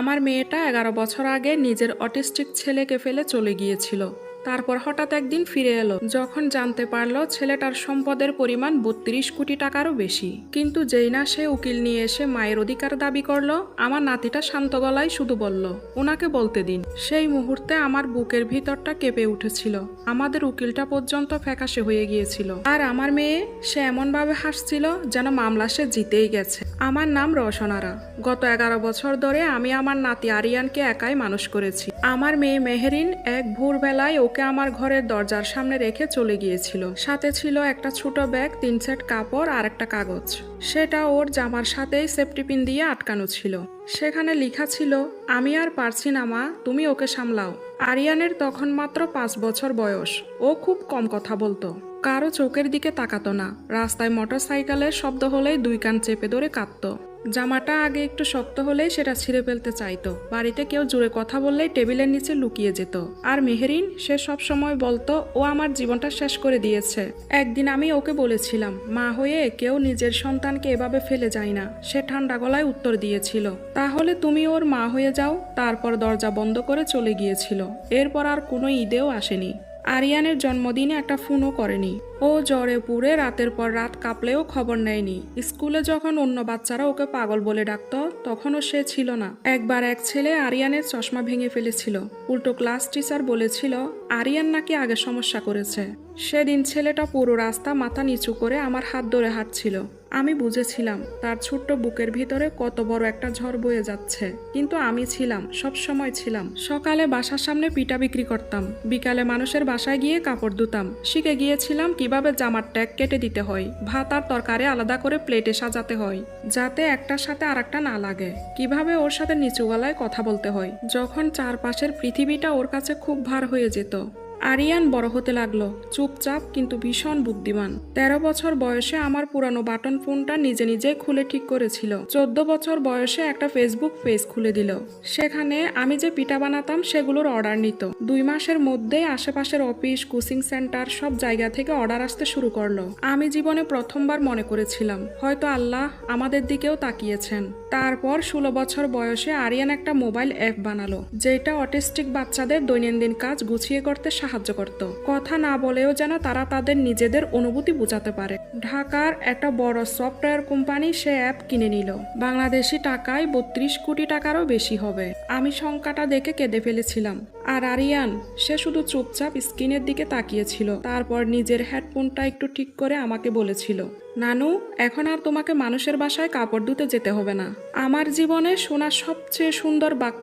আমার মেয়েটা ১১ বছর আগে নিজের অটিস্টিক ছেলেকে ফেলে চলে গিয়েছিল। তারপর হঠাৎ একদিন ফিরে এলো যখন জানতে পারলো ছেলেটার সম্পদের পরিমাণ ৩২ কোটি টাকারও বেশি। কিন্তু যেই না সে উকিল নিয়ে এসে মায়ের অধিকার দাবি করলো, আমার নাতিটা শান্ত গলায় শুধু বলল, ওনাকে বলতে দিন। সেই মুহূর্তে আমার বুকের ভিতরটা কেঁপে উঠেছিল। আমাদের উকিলটা পর্যন্ত ফ্যাকাশে হয়ে গিয়েছিল। আর আমার মেয়ে, সে এমনভাবে হাসছিল যেন মামলা সে জিতেই গেছে। আমার নাম রওশনারা। গত ১১ বছর ধরে আমি আমার নাতি আরিয়ানকে একাই মানুষ করেছি। আমার মেয়ে মেহেরিন এক ভোরবেলায় ওকে আমার ঘরের দরজার সামনে রেখে চলে গিয়েছিল। সাথে ছিল একটা ছোট ব্যাগ, ৩ সেট কাপড় আর একটা কাগজ। সেটা ওর জামার সাথেই সেফটি পিন দিয়ে আটকানো ছিল। সেখানে লেখা ছিল, আমি আর পারছি না মা, তুমি ওকে সামলাও। আরিয়ানের তখন মাত্র ৫ বছর বয়স। ও খুব কম কথা বলতো, কারো চোখের দিকে তাকাতো না। রাস্তায় মোটরসাইকেলের শব্দ হলেই ২ কান চেপে ধরে কাঁদতো। জামাটা আগে একটু শক্ত হলেই সেটা ছিঁড়ে ফেলতে চাইতো। বাড়িতে কেউ জোরে কথা বললেই টেবিলের নিচে লুকিয়ে যেত। আর মেহেরিন, সে সব সময় বলতো ও আমার জীবনটা শেষ করে দিয়েছে। একদিন আমি ওকে বলেছিলাম, মা হয়ে কেউ নিজের সন্তানকে এভাবে ফেলে যায় না। সে ঠান্ডা গলায় উত্তর দিয়েছিল, তাহলে তুমি ওর মা হয়ে যাও। তারপর দরজা বন্ধ করে চলে গিয়েছিল। এরপর আর কোনো ঈদেও আসেনি। আরিয়ানের জন্মদিনে একটা ফোনও করেনি। ও জ্বরে পুড়ে রাতের পর রাত কাঁপলেও খবর নেয়নি। স্কুলে যখন অন্য বাচ্চারা ওকে পাগল বলে ডাকতো, তখনও সে ছিল না। একবার এক ছেলে আরিয়ানের চশমা ভেঙে ফেলেছিল। উল্টো ক্লাস টিচার বলেছিল আরিয়ান নাকি আগে সমস্যা করেছে। সেদিন ছেলেটা পুরো রাস্তা মাথা নিচু করে আমার হাত ধরে হাঁটছিল। আমি বুঝেছিলাম তার ছোট্ট বুকের ভিতরে কত বড় একটা ঝড় বয়ে যাচ্ছে। কিন্তু আমি ছিলাম, সব সময় ছিলাম। সকালে বাসার সামনে পিঠা বিক্রি করতাম, বিকালে মানুষের বাসায় গিয়ে কাপড় ধুতাম। শিখে গিয়েছিলাম কিভাবে জামার ট্যাগ কেটে দিতে হয়, ভাত আর তরকারি আলাদা করে প্লেটে সাজাতে হয় যাতে একটার সাথে আরেকটা না লাগে, কিভাবে ওর সাথে নিচু গলায় কথা বলতে হয় যখন চারপাশের পৃথিবীটা ওর কাছে খুব ভার হয়ে যেত। আরিয়ান বড় হতে লাগলো, চুপচাপ কিন্তু ভীষণ বুদ্ধিমান। ১৩ বছর বয়সে আমার পুরানো বাটন ফোনটা নিজে নিজে খুলে ঠিক করেছিল। ১৪ বছর বয়সে একটা ফেসবুক পেজ খুলে দিল। সেখানে আমি যে পিঠা বানাতাম সেগুলোর অর্ডার নিত। ২ মাসের মধ্যে আশেপাশের অফিস, কোচিং সেন্টার সব জায়গা থেকে অর্ডার আসতে শুরু করলো। আমি জীবনে প্রথমবার মনে করেছিলাম হয়তো আল্লাহ আমাদের দিকেও তাকিয়েছেন। তারপর ১৬ বছর বয়সে আরিয়ান একটা মোবাইল অ্যাপ বানালো, যেটা অটিস্টিক বাচ্চাদের দৈনন্দিন কাজ গুছিয়ে করতে সাহায্য করত। কথা না বলেও যেন তারা তাদের নিজেদের অনুভূতি বোঝাতে পারে। ঢাকার একটা বড় সফটওয়্যার কোম্পানি সে অ্যাপ কিনে নিল। বাংলাদেশি টাকায় ৩২ কোটি টাকারও বেশি হবে। আমি সংখ্যাটা দেখে কেঁদে ফেলেছিলাম। আর আরিয়ান, সে শুধু চুপচাপ স্ক্রিনের দিকে তাকিয়েছিল। তারপর নিজের হেডফোনটা একটু ঠিক করে আমাকে বলেছিল, নানু, এখন আর তোমাকে মানুষের বাসায় কাপড় ধুতে যেতে হবে না। আমার জীবনে শোনা সবচেয়ে সুন্দর বাক্য